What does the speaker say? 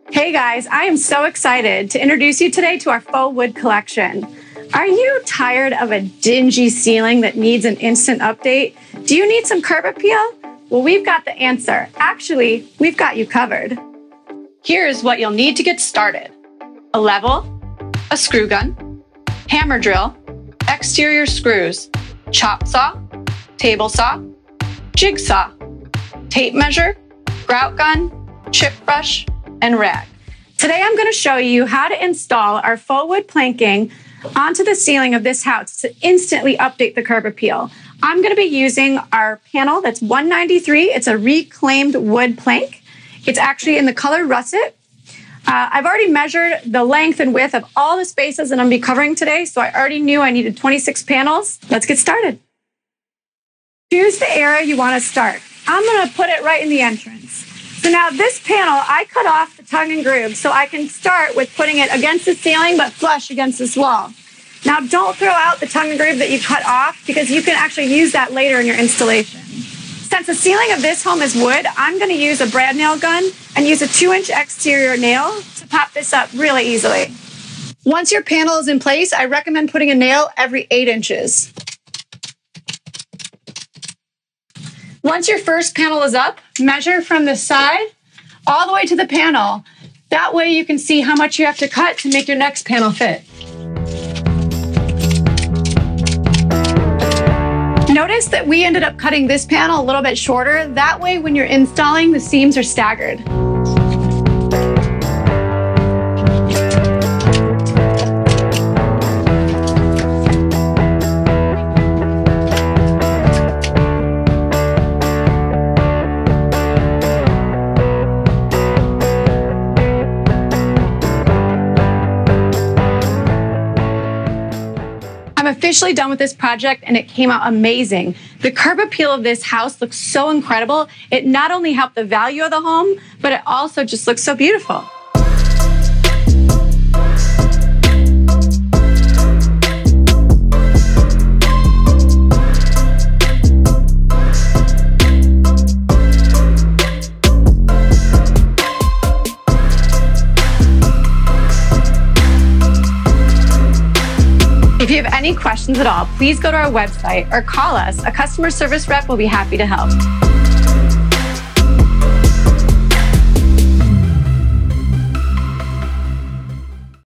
Hey guys, I am so excited to introduce you today to our faux wood collection. Are you tired of a dingy ceiling that needs an instant update? Do you need some curb appeal? Well, we've got the answer. Actually, we've got you covered. Here's what you'll need to get started. A level, a screw gun, hammer drill, exterior screws, chop saw, table saw, jigsaw, tape measure, grout gun, chip brush, and rag. Today I'm going to show you how to install our faux wood planking onto the ceiling of this house to instantly update the curb appeal. I'm going to be using our panel that's 193. It's a reclaimed wood plank. It's actually in the color russet. I've already measured the length and width of all the spaces that I'm going to be covering today, so I already knew I needed 26 panels. Let's get started. Choose the area you want to start. I'm going to put it right in the entrance. So now this panel, I cut off the tongue and groove so I can start with putting it against the ceiling but flush against this wall. Now don't throw out the tongue and groove that you cut off because you can actually use that later in your installation. Since the ceiling of this home is wood, I'm going to use a brad nail gun and use a 2-inch exterior nail to pop this up really easily. Once your panel is in place, I recommend putting a nail every 8 inches. Once your first panel is up, measure from the side all the way to the panel. That way you can see how much you have to cut to make your next panel fit. Notice that we ended up cutting this panel a little bit shorter. That way when you're installing, the seams are staggered. I'm officially done with this project and it came out amazing. The curb appeal of this house looks so incredible. It not only helped the value of the home, but it also just looks so beautiful. If you have any questions at all, please go to our website or call us. A customer service rep will be happy to help.